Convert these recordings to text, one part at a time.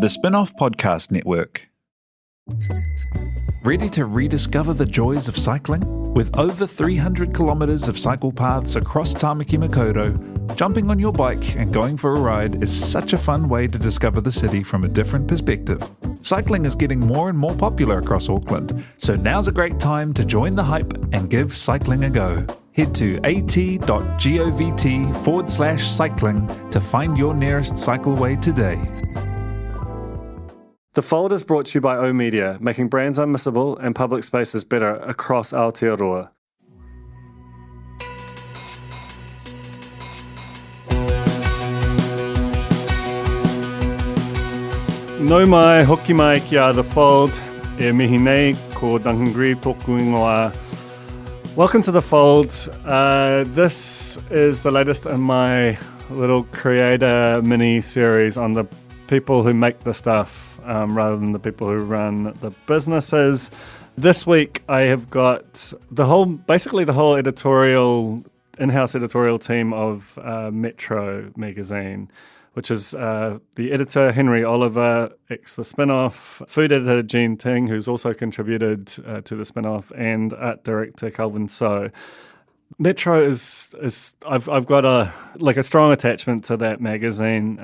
The Spin-Off Podcast Network. Ready to rediscover the joys of cycling? With over 300 kilometres of cycle paths across Tāmaki Makaurau, jumping on your bike and going for a ride is such a fun way to discover the city from a different perspective. Cycling is getting more and more popular across Auckland, so now's a great time to join the hype and give cycling a go. Head to at.govt/cycling to find your nearest cycleway today. The Fold is brought to you by O Media, making brands unmissable and public spaces better across Aotearoa. Nau mai, hoki mai kia The Fold, e mihi nei ko Duncan Greive tōku ingoa. Welcome to The Fold. This is the latest in my little creator mini-series on the people who make the stuff rather than the people who run the businesses. This week I have got the whole in-house editorial team of Metro magazine, which is the editor, Henry Oliver, ex-The Spin-Off, food editor, Jean Teng, who's also contributed to The Spin-Off, and art director, Kelvin Soh. Metro is I've got a strong attachment to that magazine.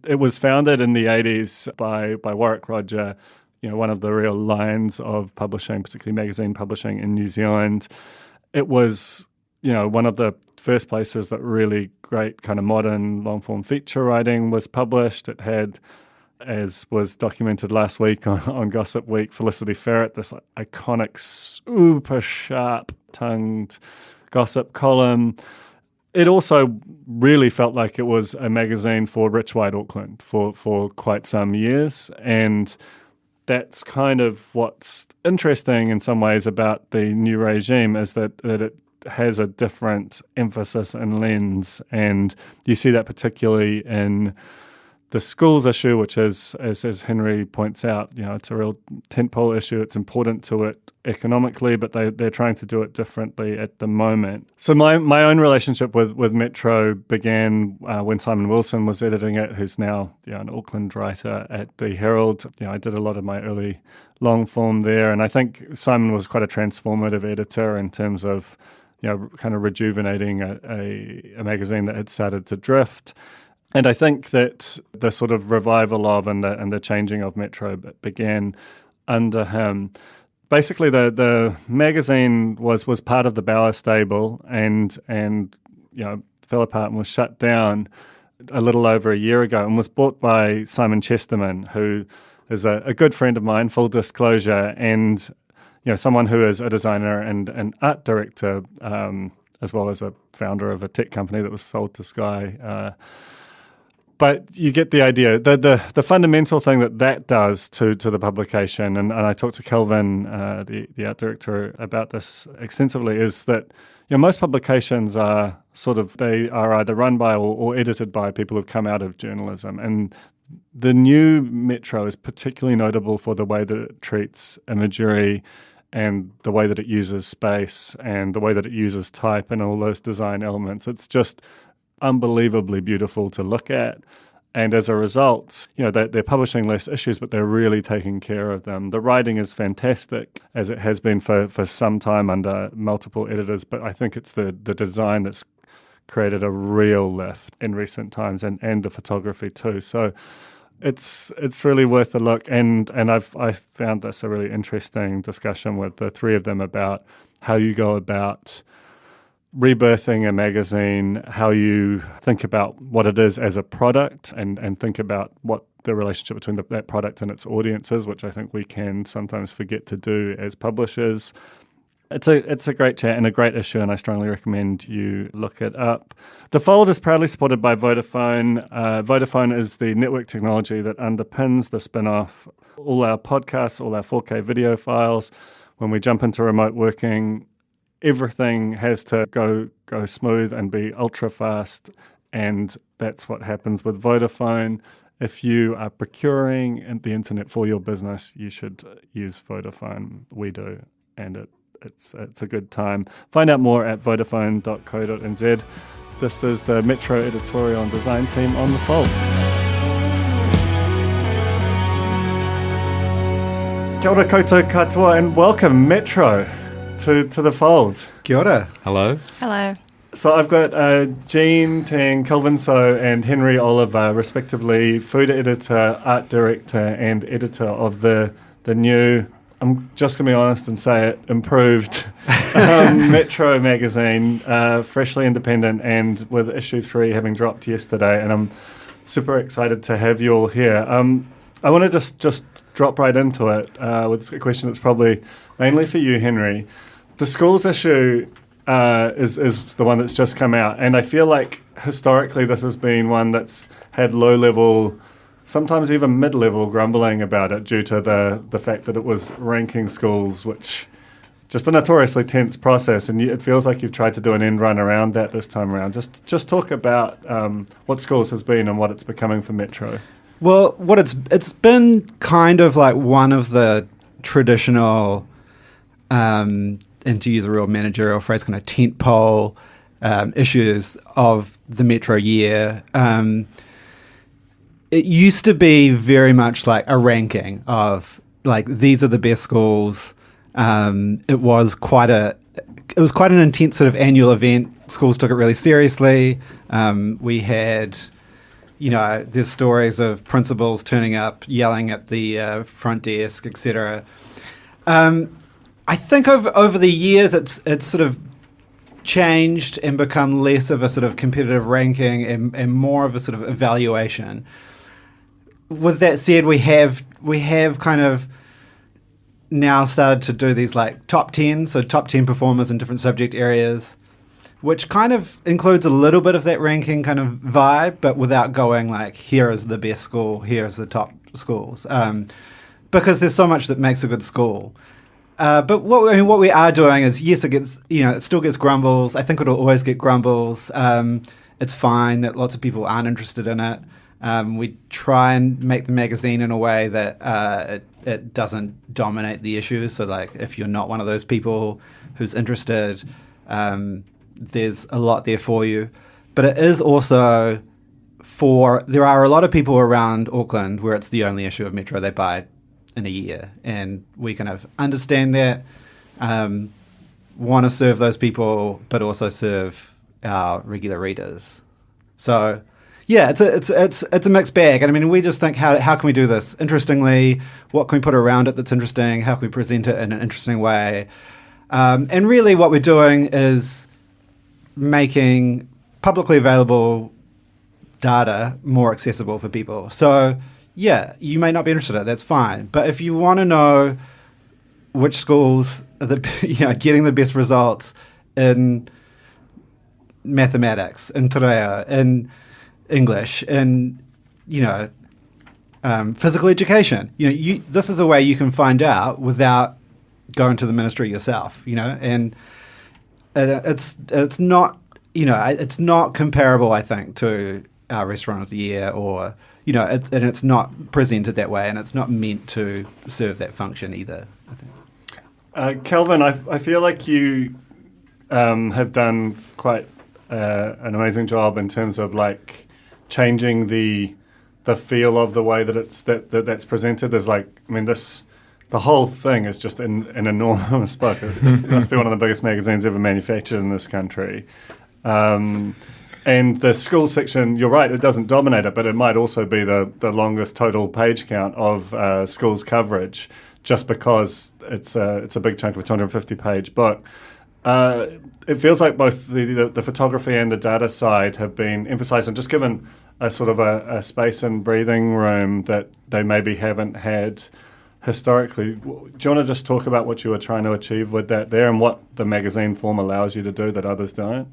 It was founded in the 80s by Warwick Roger, one of the real lions of publishing, particularly magazine publishing in New Zealand. It was one of the first places that really great kind of modern long-form feature writing was published. It had, as was documented last week on Gossip Week, Felicity Ferret, this iconic, super sharp-tongued gossip column. It also really felt like it was a magazine for rich white Auckland for quite some years, and that's kind of what's interesting in some ways about the new regime is that it has a different emphasis and lens, and you see that particularly in the schools issue, which is, as Henry points out, it's a real tentpole issue. It's important to it economically, but they're trying to do it differently at the moment. So my own relationship with Metro began when Simon Wilson was editing it, who's now an Auckland writer at the Herald. I did a lot of my early long form there, and I think Simon was quite a transformative editor in terms of kind of rejuvenating a magazine that had started to drift. And I think that the sort of revival of and the changing of Metro began under him. Basically, the magazine was part of the Bauer stable and fell apart and was shut down a little over a year ago and was bought by Simon Chesterman, who is a good friend of mine, full disclosure, and someone who is a designer and an art director, as well as a founder of a tech company that was sold to Sky. But you get the idea. The fundamental thing that does to the publication, and I talked to Kelvin, the art director, about this extensively, is that most publications are they are either run by or edited by people who've come out of journalism. And the new Metro is particularly notable for the way that it treats imagery and the way that it uses space and the way that it uses type and all those design elements. It's just unbelievably beautiful to look at. And as a result, they're publishing less issues, but they're really taking care of them. The writing is fantastic, as it has been for some time under multiple editors, but I think it's the design that's created a real lift in recent times, and the photography too. So it's really worth a look, and I found this a really interesting discussion with the three of them about how you go about rebirthing a magazine, how you think about what it is as a product, and think about what the relationship between that product and its audience is, which I think we can sometimes forget to do as publishers. It's a great chat and a great issue, and I strongly recommend you look it up. The Fold is proudly supported by Vodafone. Vodafone is the network technology that underpins the Spin-Off. All our podcasts, all our 4K video files, when we jump into remote working, everything has to go smooth and be ultra fast, and that's what happens with Vodafone. If you are procuring the internet for your business, you should use Vodafone. We do, and it's a good time. Find out more at vodafone.co.nz. This is the Metro editorial and design team on The Fold. Kia ora koutou katoa and welcome, Metro, to the fold. Kia ora. Hello. Hello. So I've got Jean Teng, Kelvin Soh and Henry Oliver, respectively food editor, art director and editor of the new, I'm just going to be honest and say it, improved Metro magazine, freshly independent and with issue 3 having dropped yesterday, and I'm super excited to have you all here. I want to just drop right into it with a question that's probably mainly for you, Henry. The schools issue is the one that's just come out, and I feel like historically this has been one that's had low-level, sometimes even mid-level grumbling about it due to the fact that it was ranking schools, which just a notoriously tense process, and it feels like you've tried to do an end run around that this time around. Just talk about what schools has been and what it's becoming for Metro. Well, what it's been kind of like one of the traditional, and to use a real managerial phrase, kind of tentpole issues of the Metro year. It used to be very much like a ranking of like these are the best schools. It was quite an intense sort of annual event. Schools took it really seriously. We had, there's stories of principals turning up, yelling at the front desk, etc. I think over the years it's sort of changed and become less of a sort of competitive ranking and more of a sort of evaluation. With that said, we have kind of now started to do these like top 10 performers in different subject areas, which kind of includes a little bit of that ranking kind of vibe, but without going like, here is the best school, here is the top schools, because there's so much that makes a good school. But what we are doing is, yes, it gets, it still gets grumbles. I think it'll always get grumbles. It's fine that lots of people aren't interested in it. We try and make the magazine in a way that it doesn't dominate the issue. So, like, if you're not one of those people who's interested, there's a lot there for you. But it is also there are a lot of people around Auckland where it's the only issue of Metro they buy in a year, and we kind of understand that, want to serve those people, but also serve our regular readers. So, yeah, it's a mixed bag. And I mean, we just think, how can we do this interestingly? What can we put around it that's interesting? How can we present it in an interesting way? And really, what we're doing is making publicly available data more accessible for people. So, yeah, you may not be interested in it. That's fine. But if you want to know which schools are getting the best results in mathematics, in te reo, in English, in physical education, this is a way you can find out without going to the ministry yourself. And it's not it's not comparable, I think, to our restaurant of the year or. And it's not presented that way, and it's not meant to serve that function either, I think. Kelvin, I feel like you have done quite an amazing job in terms of like changing the feel of the way that that's presented. There's the whole thing is just an enormous book. It must be one of the biggest magazines ever manufactured in this country. And the school section, you're right, it doesn't dominate it, but it might also be the longest total page count of schools coverage, just because it's a big chunk of a 250-page book. It feels like both the photography and the data side have been emphasised and just given a sort of a space and breathing room that they maybe haven't had historically. Do you want to just talk about what you were trying to achieve with that there and what the magazine form allows you to do that others don't?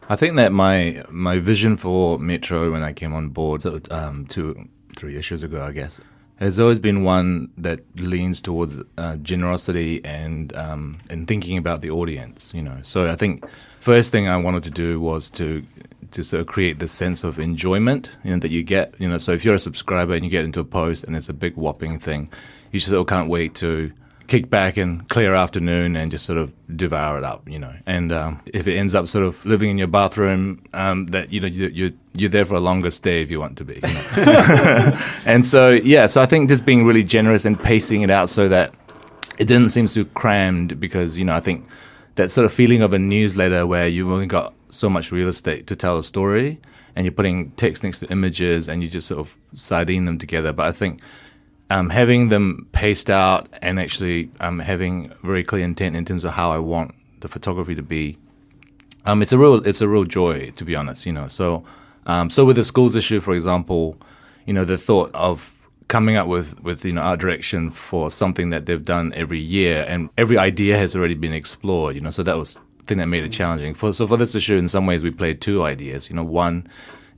I think that my vision for Metro when I came on board 3 issues ago, I guess, has always been one that leans towards generosity and thinking about the audience. So I think first thing I wanted to do was to sort of create this sense of enjoyment that you get. So if you're a subscriber and you get into a post and it's a big whopping thing, you just can't wait to kick back and clear afternoon and just sort of devour it up, And if it ends up sort of living in your bathroom, that you're there for a longer stay if you want to be. And so I think just being really generous and pacing it out so that it didn't seem too crammed, because I think that sort of feeling of a newsletter where you've only got so much real estate to tell a story, and you're putting text next to images and you just sort of sardine them together. But I think having them paced out and actually having very clear intent in terms of how I want the photography to be, it's a real joy, to be honest. So with the schools issue, for example, the thought of coming up with art direction for something that they've done every year, and every idea has already been explored. So that was the thing that made it challenging. For this issue, in some ways, we played two ideas. One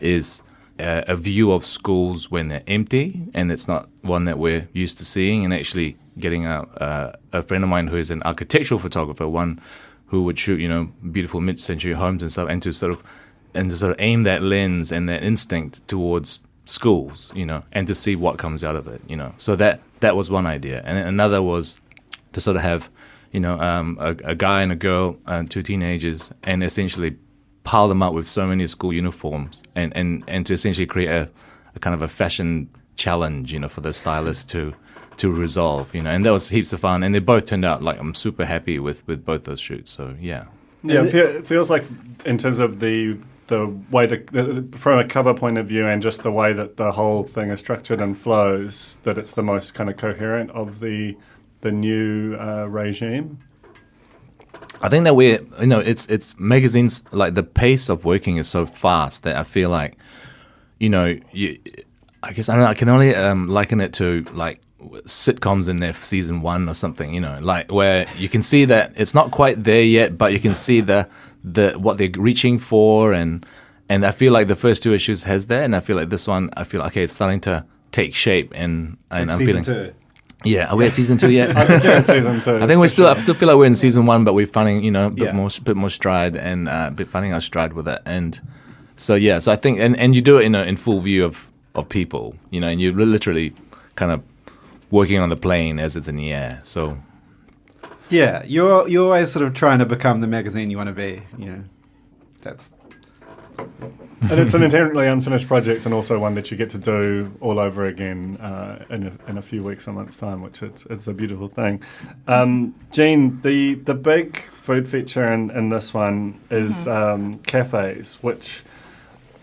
is a view of schools when they're empty, and it's not one that we're used to seeing. And actually getting a friend of mine who is an architectural photographer, one who would shoot beautiful mid-century homes and stuff, and to sort of aim that lens and that instinct towards schools, and to see what comes out of it, So that was one idea, and another was to sort of have, a guy and a girl, two teenagers, and essentially pile them up with so many school uniforms, and to essentially create a kind of a fashion challenge, for the stylist to resolve, and that was heaps of fun, and they both turned out like I'm super happy with both those shoots. So yeah, it feels like in terms of the way from a cover point of view and just the way that the whole thing is structured and flows, that it's the most kind of coherent of the new regime. I think that it's magazines, like the pace of working is so fast that I feel like, I guess, I don't know, I can only liken it to like sitcoms in their season 1 or something, like where you can see that it's not quite there yet, but you can see the what they're reaching for, and I feel like the first 2 issues has that, and I feel like this one, I feel like, okay, it's starting to take shape, and I'm feeling. Season 2. Yeah, are we at season 2 yet? I think we're at season 2. I think I still feel like we're in season 1, but we're finding a bit more stride, and finding our stride with it, and so I think and you do it in full view of people, and you're literally kind of working on the plane as it's in the air, so. Yeah, you're always sort of trying to become the magazine you want to be. That's. And it's an inherently unfinished project, and also one that you get to do all over again in a few weeks, a month's time, which it's a beautiful thing. Jean, the big food feature in this one is cafes, which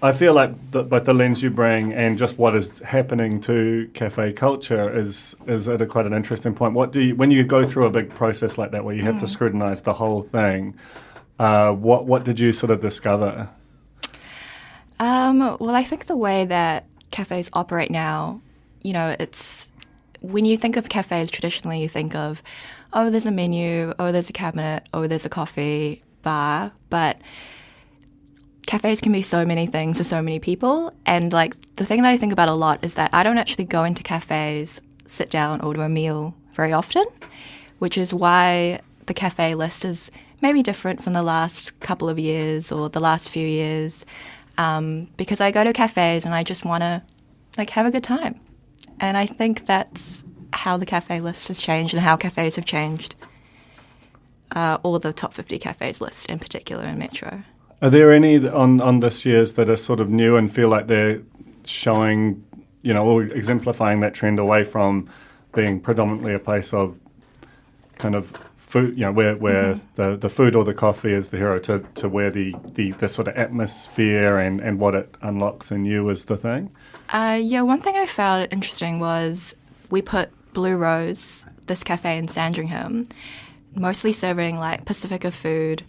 I feel like both the lens you bring and just what is happening to cafe culture is at quite an interesting point. When you go through a big process like that, where you have to scrutinise the whole thing, what did you sort of discover? Well, I think the way that cafes operate now, it's when you think of cafes traditionally, you think of, oh, there's a menu, oh, there's a cabinet, oh, there's a coffee bar, but cafes can be so many things to so many people. And like the thing that I think about a lot is that I don't actually go into cafes, sit down, order a meal very often, which is why the cafe list is maybe different from the last couple of years or the last few years. Because I go to cafes and I just want to like have a good time. And I think that's how the cafe list has changed and how cafes have changed, or the top 50 cafes list in particular in Metro. Are there any on this year's that are sort of new and feel like they're showing, or exemplifying that trend away from being predominantly a place of kind of food, where the food or the coffee is the hero, to where the sort of atmosphere and what it unlocks in you is the thing? One thing I found interesting was we put Blue Rose, this cafe in Sandringham, mostly serving like Pacifica food,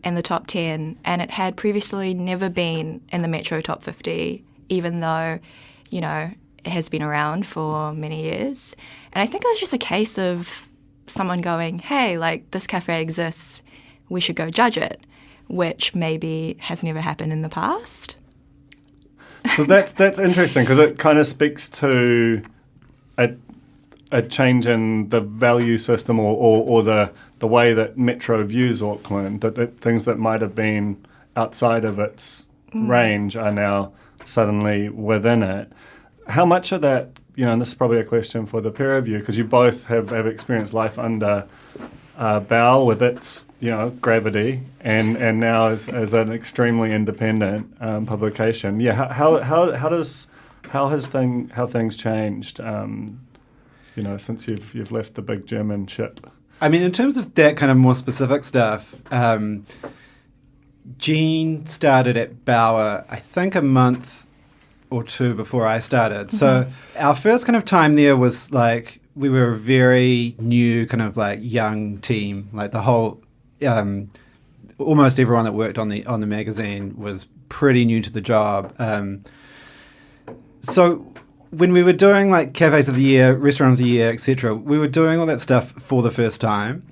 in the top 10, and it had previously never been in the Metro top 50, even though, it has been around for many years. And I think it was just a case of someone going, hey, like, this cafe exists, we should go judge it, which maybe has never happened in the past. So that's interesting, because it kind of speaks to a change in the value system or the way that Metro views Auckland, that things that might have been outside of its range are now suddenly within it. How much of that, and this is probably a question for the pair of you, because you both have experienced life under Bauer with its, gravity, and now as an extremely independent publication. Yeah, how have things changed? Since you've left the big German ship. I mean, in terms of that kind of more specific stuff, Jean started at Bauer, I think a month or two before I started. Mm-hmm. So our first kind of time there was like, we were a very new kind of like young team. Like the whole, almost everyone that worked on the magazine was pretty new to the job. So when we were doing like cafes of the year, restaurant of the year, etc., we were doing all that stuff for the first time,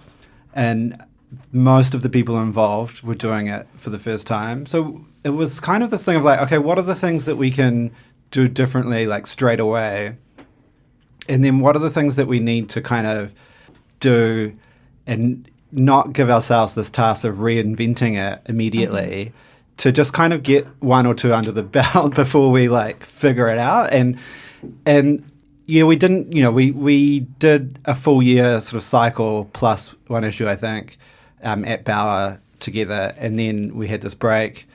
and most of the people involved were doing it for the first time. So it was kind of this thing of like, okay, what are the things that we can do differently, like straight away? And then what are the things that we need to kind of do and not give ourselves this task of reinventing it immediately, mm-hmm. to just kind of get one or two under the belt before we like figure it out. And yeah, we didn't, we did a full year sort of cycle plus one issue, I think, at Bauer together. And then we had this break.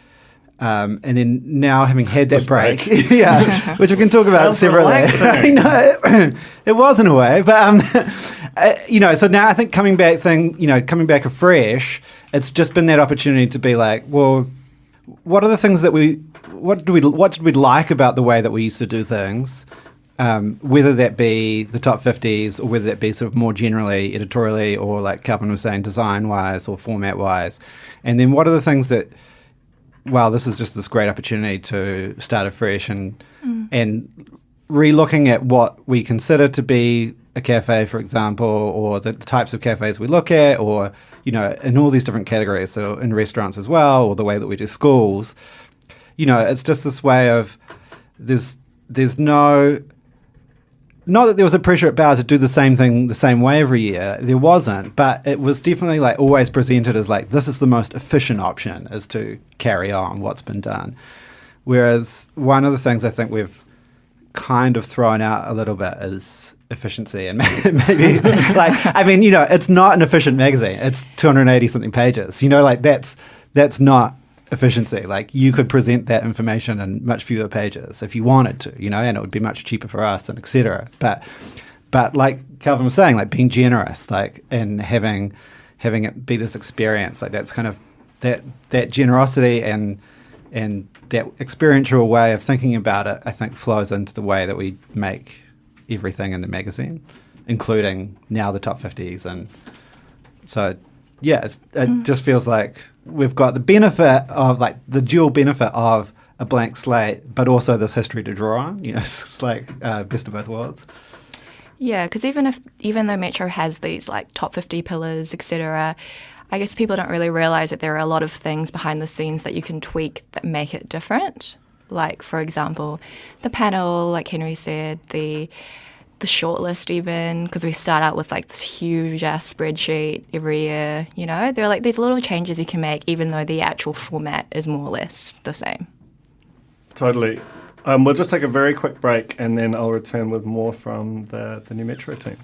And then now, having had that break, yeah, which we can talk about separately. I know it was in a way, but so now I think coming back afresh, it's just been that opportunity to be like, well, what are the things that what did we like about the way that we used to do things, whether that be the top 50s or whether that be sort of more generally editorially or like Kelvin was saying, design wise or format wise, and then what are the things that, wow, this is just this great opportunity to start afresh and re-looking at what we consider to be a cafe, for example, or the types of cafes we look at, or, in all these different categories, so in restaurants as well, or the way that we do schools. It's just this way of there's no... Not that there was a pressure at Bauer to do the same thing the same way every year. There wasn't. But it was definitely like always presented as like, this is the most efficient option, is to carry on what's been done. Whereas one of the things I think we've kind of thrown out a little bit is efficiency. And maybe it's not an efficient magazine. It's 280 something pages. That's not efficiency. Like, you could present that information in much fewer pages if you wanted to, and it would be much cheaper for us, and etc. But like Kelvin was saying, like being generous, like, and having it be this experience, like that's kind of that generosity and that experiential way of thinking about it, I think flows into the way that we make everything in the magazine, including now the top 50s. And so yeah, it just feels like we've got the benefit of like the dual benefit of a blank slate, but also this history to draw on. It's like best of both worlds. Yeah, because even though Metro has these like top 50 pillars, etc., I guess people don't really realise that there are a lot of things behind the scenes that you can tweak that make it different. Like, for example, the panel, like Henry said, the shortlist even, because we start out with like this huge ass spreadsheet every year, there are like these little changes you can make even though the actual format is more or less the same. Totally. We'll just take a very quick break and then I'll return with more from the new Metro team.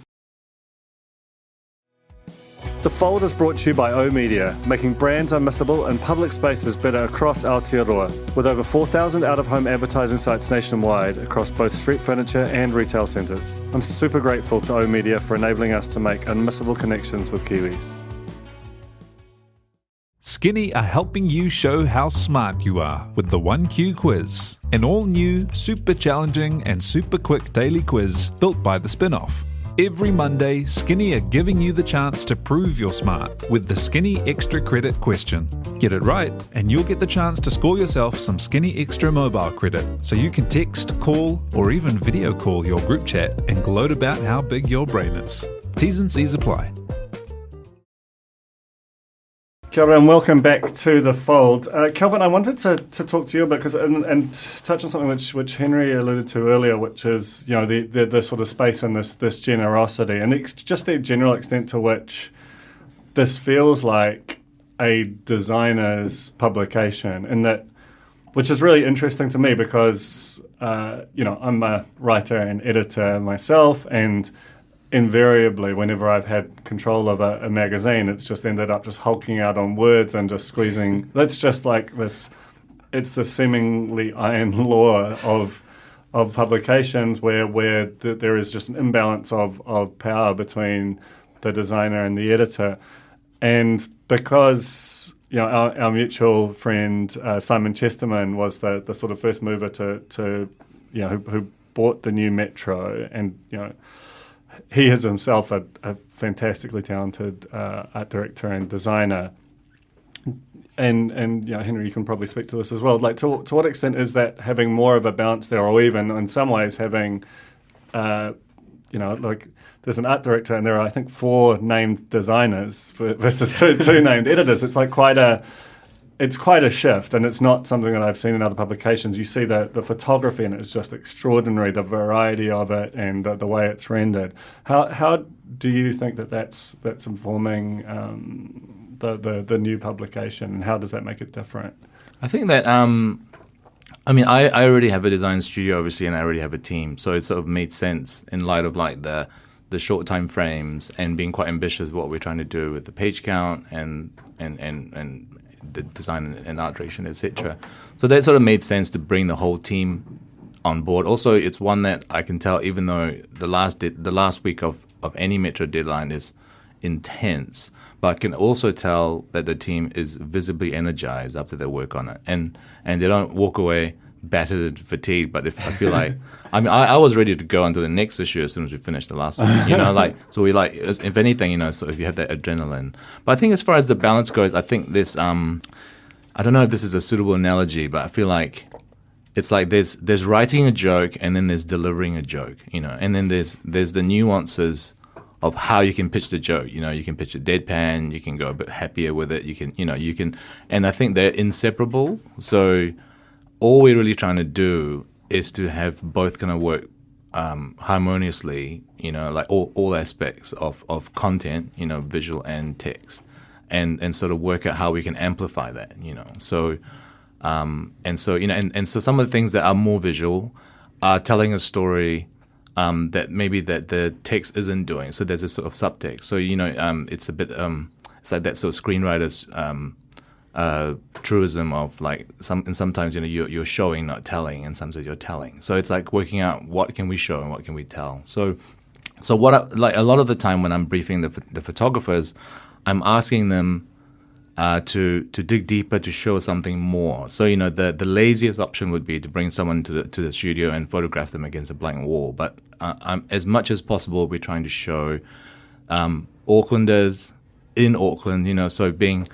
The Fold is brought to you by O Media, making brands unmissable and public spaces better across Aotearoa, with over 4,000 out-of-home advertising sites nationwide across both street furniture and retail centres. I'm super grateful to O Media for enabling us to make unmissable connections with Kiwis. Skinny are helping you show how smart you are with the 1Q quiz, an all-new, super challenging and super quick daily quiz built by the Spin-Off. Every Monday, Skinny are giving you the chance to prove you're smart with the Skinny Extra Credit question. Get it right, and you'll get the chance to score yourself some Skinny Extra mobile credit, so you can text, call, or even video call your group chat and gloat about how big your brain is. T's and C's apply. Kelvin, welcome back to The Fold. Kelvin, I wanted to talk to you about, because and touch on something which Henry alluded to earlier, which is the sort of space and this generosity, and just the general extent to which this feels like a designer's publication, in that which is really interesting to me because, I'm a writer and editor myself, and invariably, whenever I've had control of a magazine, it's just ended up just hulking out on words and just squeezing. That's just like this. It's the seemingly iron law of publications where there is just an imbalance of power between the designer and the editor. And because our mutual friend Simon Chesterman was the sort of first mover to who bought the new Metro, and he is himself a fantastically talented art director and designer. And Henry, you can probably speak to this as well. Like, to what extent is that having more of a balance there, or even in some ways having, like there's an art director and there are, I think, 4 named designers versus two named editors. It's like quite a shift, and it's not something that I've seen in other publications. You see the photography, and it's just extraordinary, the variety of it and the way it's rendered. How do you think that's informing the new publication, and how does that make it different? I think that I already have a design studio, obviously, and I already have a team, so it sort of made sense in light of like the short time frames and being quite ambitious with what we're trying to do with the page count and the design and art direction, etc. So that sort of made sense to bring the whole team on board. Also, it's one that I can tell, even though the last week of any Metro deadline is intense, but I can also tell that the team is visibly energized after they work on it, and they don't walk away battered and fatigued. But if I feel like, I was ready to go onto the next issue as soon as we finished the last one, so we if anything, so if you have that adrenaline. But I think as far as the balance goes, I think this, I don't know if this is a suitable analogy, but I feel like it's like there's writing a joke and then there's delivering a joke, and then there's the nuances of how you can pitch the joke. You can pitch it deadpan, you can go a bit happier with it, you can, and I think they're inseparable. So all we're really trying to do is to have both kind of work harmoniously, like all aspects of content, visual and text, and sort of work out how we can amplify that, So, so some of the things that are more visual are telling a story that maybe that the text isn't doing. So there's a sort of subtext. So it's a bit it's like that sort of screenwriter's truism of like sometimes you're showing, not telling, and sometimes you're telling. So it's like working out what can we show and what can we tell. So what like a lot of the time when I'm briefing the photographers, I'm asking them to dig deeper, to show something more. So the laziest option would be to bring someone to the studio and photograph them against a blank wall. But as much as possible, we're trying to show Aucklanders in Auckland. So being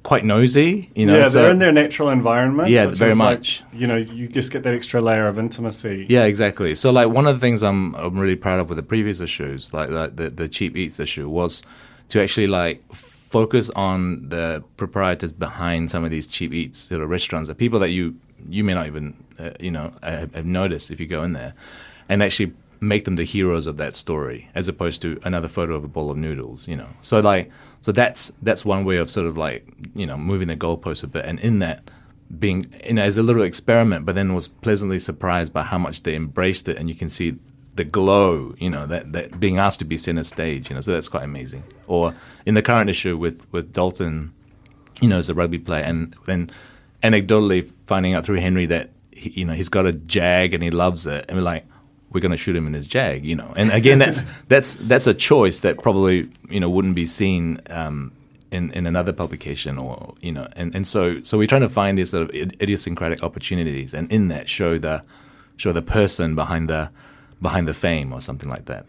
quite nosy. They're in their natural environment. Yeah, very much. Like, you just get that extra layer of intimacy. Yeah, exactly. So like one of the things I'm really proud of with the previous issues, like the Cheap Eats issue, was to actually like focus on the proprietors behind some of these cheap eats sort of restaurants, the people that you may not even have noticed if you go in there, and actually make them the heroes of that story, as opposed to another photo of a bowl of noodles. So that's one way of sort of like moving the goalposts a bit, and in that being as a little experiment, but then was pleasantly surprised by how much they embraced it, and you can see the glow, that being asked to be center stage, so that's quite amazing. Or in the current issue with Dalton, as a rugby player, and then anecdotally finding out through Henry that he's got a Jag and he loves it, and we're going to shoot him in his Jag, And again, that's a choice that probably wouldn't be seen in another publication, or and so we're trying to find these sort of idiosyncratic opportunities, and in that show the person behind the fame, or something like that.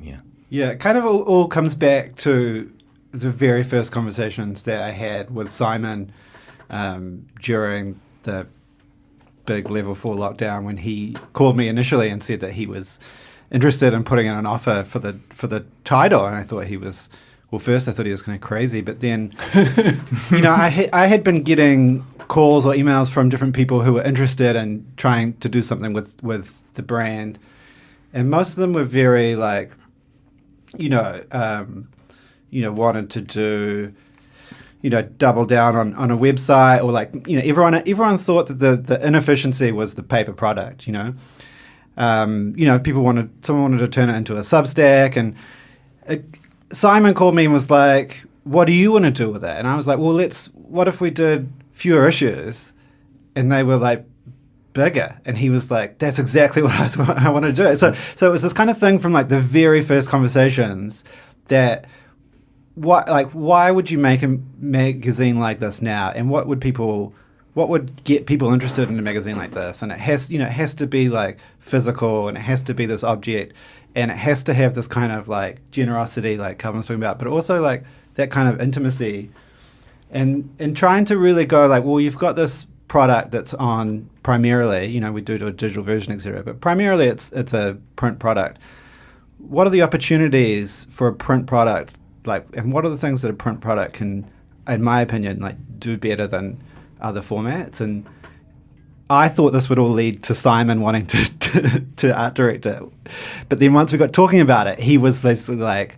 Yeah, it kind of all comes back to the very first conversations that I had with Simon during the big level 4 lockdown, when he called me initially and said that he was interested in putting in an offer for the title, and I thought he was, well, first I thought he was kind of crazy, but then I had been getting calls or emails from different people who were interested in trying to do something with the brand. And most of them were very like, wanted to do, double down on a website, or like, everyone thought that the inefficiency was the paper product, someone wanted to turn it into a Substack, and Simon called me and was like, what do you want to do with it? And I was like, well, what if we did fewer issues and they were like bigger? And he was like, that's exactly what I want to do. So it was this kind of thing from like the very first conversations that why would you make a magazine like this now? And what would get people interested in a magazine like this? And it has to be like physical, and it has to be this object, and it has to have this kind of like generosity, like Kelvin was talking about, but also like that kind of intimacy, and trying to really go like, well, you've got this product that's on primarily, we do a digital version, etc., but primarily it's a print product. What are the opportunities for a print product, and what are the things that a print product can, in my opinion, like do better than other formats? And I thought this would all lead to Simon wanting to art direct it, but then once we got talking about it, he was basically like,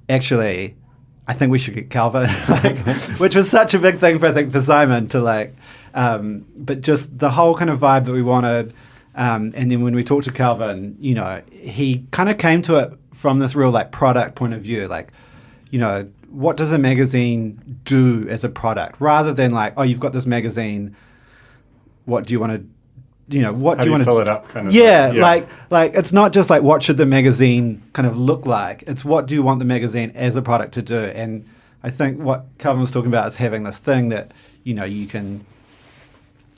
actually, I think we should get Kelvin, which was such a big thing for Simon to like, but just the whole kind of vibe that we wanted. And then when we talked to Kelvin, he kind of came to it from this real like product point of view, like, what does a magazine do as a product, rather than like, oh, you've got this magazine, what do you want to, what do you want to fill it up kind of yeah, thing? like it's not just like what should the magazine kind of look like, it's what do you want the magazine as a product to do. And I think what Kelvin was talking about is having this thing that you can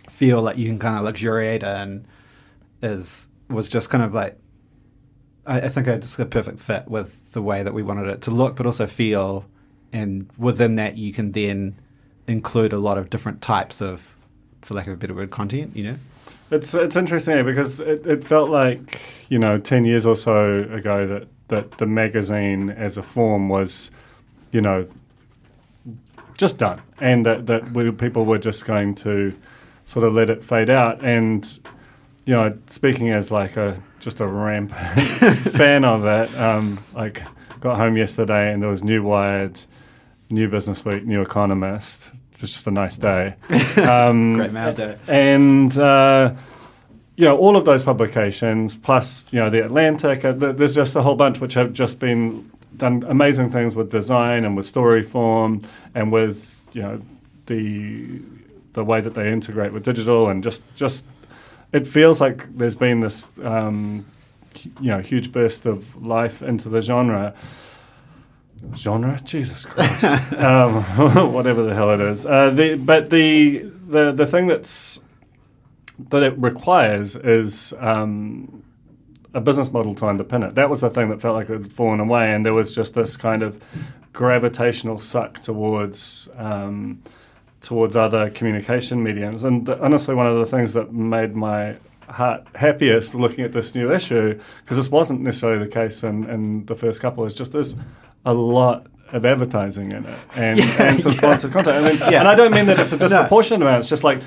feel like you can kind of luxuriate in, was just kind of like, I think it's a perfect fit with the way that we wanted it to look, but also feel. And within that, you can then include a lot of different types of, for lack of a better word, content, It's interesting because it felt like, 10 years or so ago that the magazine as a form was, just done. And that people were just going to sort of let it fade out. And, speaking as like just a rampant fan of it, like got home yesterday and there was New Wired, New Business Week, New Economist. It was just a nice day. Great mail day. And, all of those publications, plus, The Atlantic, there's just a whole bunch which have just been done amazing things with design and with story form and with, the way that they integrate with digital, and just it feels like there's been this, huge burst of life into the genre. Jesus Christ, whatever the hell it is. The thing that it requires is a business model to underpin it. That was the thing that felt like it had fallen away, and there was just this kind of gravitational suck towards other communication mediums. And honestly, one of the things that made my heart happiest looking at this new issue, because this wasn't necessarily the case in the first couple, is just there's a lot of advertising in it and some sponsored content. And I don't mean that it's a disproportionate amount. It's just like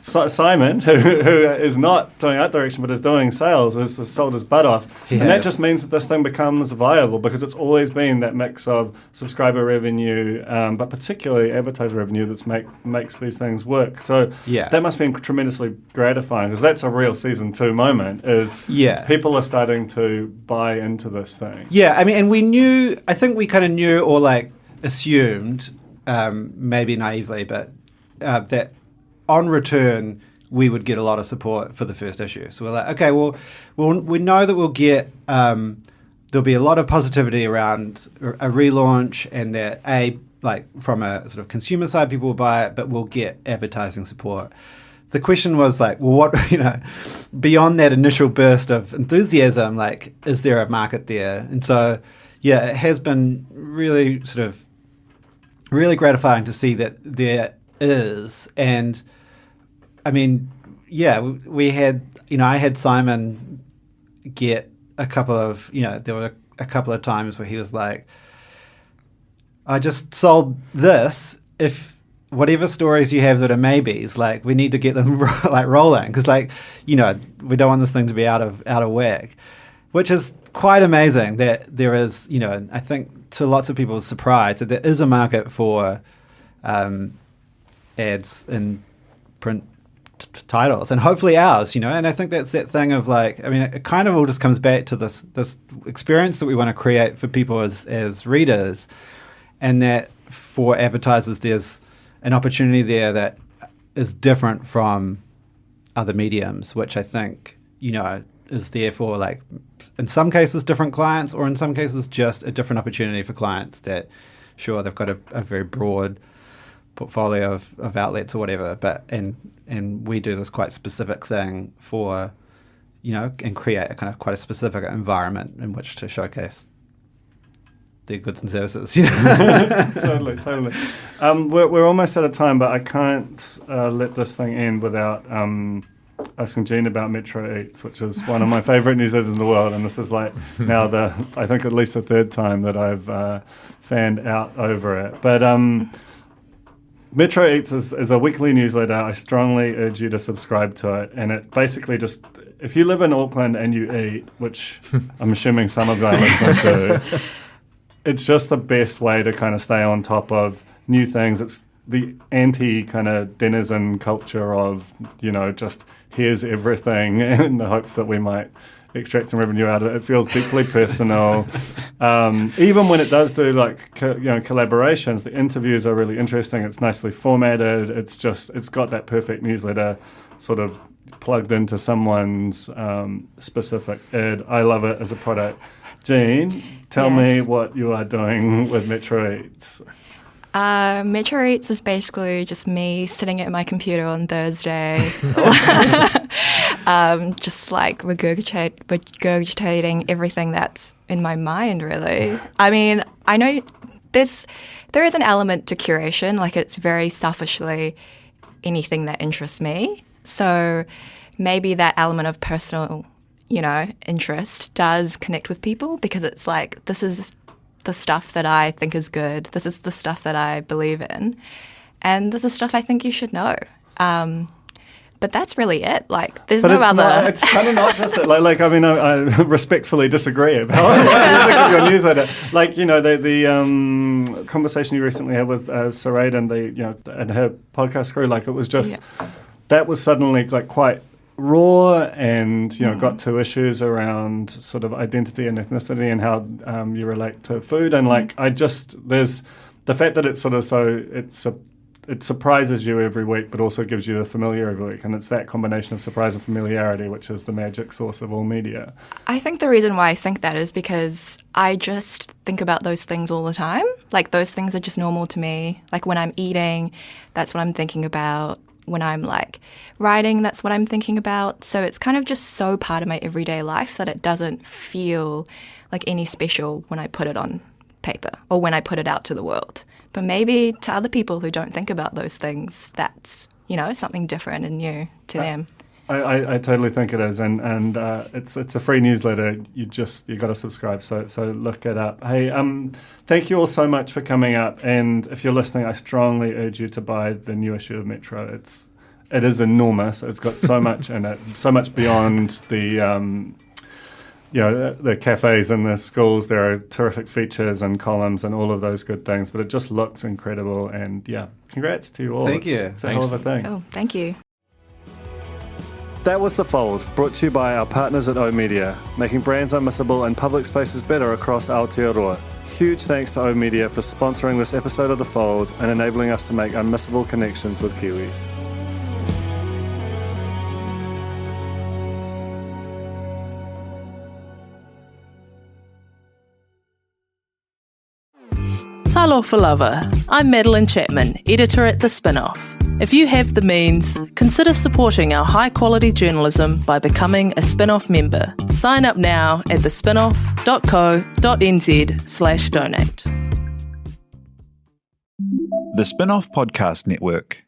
Simon, who is not doing art direction but is doing sales, has sold his butt off. That just means that this thing becomes viable, because it's always been that mix of subscriber revenue, but particularly advertiser revenue that makes these things work. So that must be tremendously gratifying, because that's a real season 2 moment, is people are starting to buy into this thing. Yeah, I mean, and I think we kind of knew, or like assumed, maybe naively, but that on return, we would get a lot of support for the first issue. So we're like, okay, well we know that we'll get, there'll be a lot of positivity around a relaunch, and that like from a sort of consumer side, people will buy it, but we'll get advertising support. The question was like, well, what, beyond that initial burst of enthusiasm, like, is there a market there? And so, it has been really gratifying to see that there is. And I mean, we had, I had Simon get a couple of, there were a couple of times where he was like, I just sold this. If whatever stories you have that are maybes, like, we need to get them like rolling, because like, we don't want this thing to be out of whack, which is quite amazing that there is, I think to lots of people's surprise, that there is a market for ads in print titles, and hopefully ours, and I think that's that thing of like, I mean, it kind of all just comes back to this experience that we want to create for people as readers, and that for advertisers there's an opportunity there that is different from other mediums, which I think, is there for, like, in some cases different clients, or in some cases just a different opportunity for clients that, sure, they've got a very broad portfolio of outlets or whatever, but and we do this quite specific thing for, and create a kind of quite a specific environment in which to showcase their goods and services. Totally. We're almost out of time, but I can't let this thing end without asking Jean about Metro Eats, which is one of my favourite newsletters in the world, and this is like now I think at least the third time that I've fanned out over it. But Metro Eats is a weekly newsletter. I strongly urge you to subscribe to it, and it basically just, if you live in Auckland and you eat, which I'm assuming some of our listeners do, it's just the best way to kind of stay on top of new things. It's the anti kind of denizen culture of, just here's everything in the hopes that we might extract some revenue out of it. It feels deeply personal. Even when it does do like collaborations, the interviews are really interesting. It's nicely formatted. It's got that perfect newsletter sort of plugged into someone's specific id. I love it as a product. Jean, tell me what you are doing with Metro Eats. Metro Eats is basically just me sitting at my computer on Thursday, just like regurgitating everything that's in my mind, really. I mean, I know there is an element to curation, like it's very selfishly anything that interests me. So maybe that element of personal, interest does connect with people, because it's like, this is the stuff that I think is good. This is the stuff that I believe in. And this is stuff I think you should know. But that's really it. Like, there's no other... It's kind of not just... I respectfully disagree about how you think of your newsletter. Like, the conversation you recently had with Sarade and and her podcast crew, like, it was just... Yeah. That was suddenly, like, quite raw and, got to issues around sort of identity and ethnicity and how you relate to food. And, like, there's the fact that it's sort of it surprises you every week, but also gives you the familiar every week. And it's that combination of surprise and familiarity, which is the magic source of all media. I think the reason why I think that is because I just think about those things all the time. Like, those things are just normal to me. Like, when I'm eating, that's what I'm thinking about. When I'm like writing, that's what I'm thinking about. So it's kind of just so part of my everyday life that it doesn't feel like any special when I put it on paper or when I put it out to the world. But maybe to other people who don't think about those things, that's, something different and new to them. I totally think it is, and it's a free newsletter. You got to subscribe. So look it up. Hey, thank you all so much for coming up. And if you're listening, I strongly urge you to buy the new issue of Metro. It is enormous. It's got so much in it, so much beyond the the cafes and the schools. There are terrific features and columns and all of those good things. But it just looks incredible. And congrats to you all. Thank you. It's a hell of a thing. Oh, thank you. That was The Fold, brought to you by our partners at oOh!media, making brands unmissable and public spaces better across Aotearoa. Huge thanks to oOh!media for sponsoring this episode of The Fold and enabling us to make unmissable connections with Kiwis. Talofa Lover. I'm Madeline Chapman, editor at The Spinoff. If you have the means, consider supporting our high-quality journalism by becoming a Spinoff member. Sign up now at thespinoff.co.nz/donate. The Spinoff Podcast Network.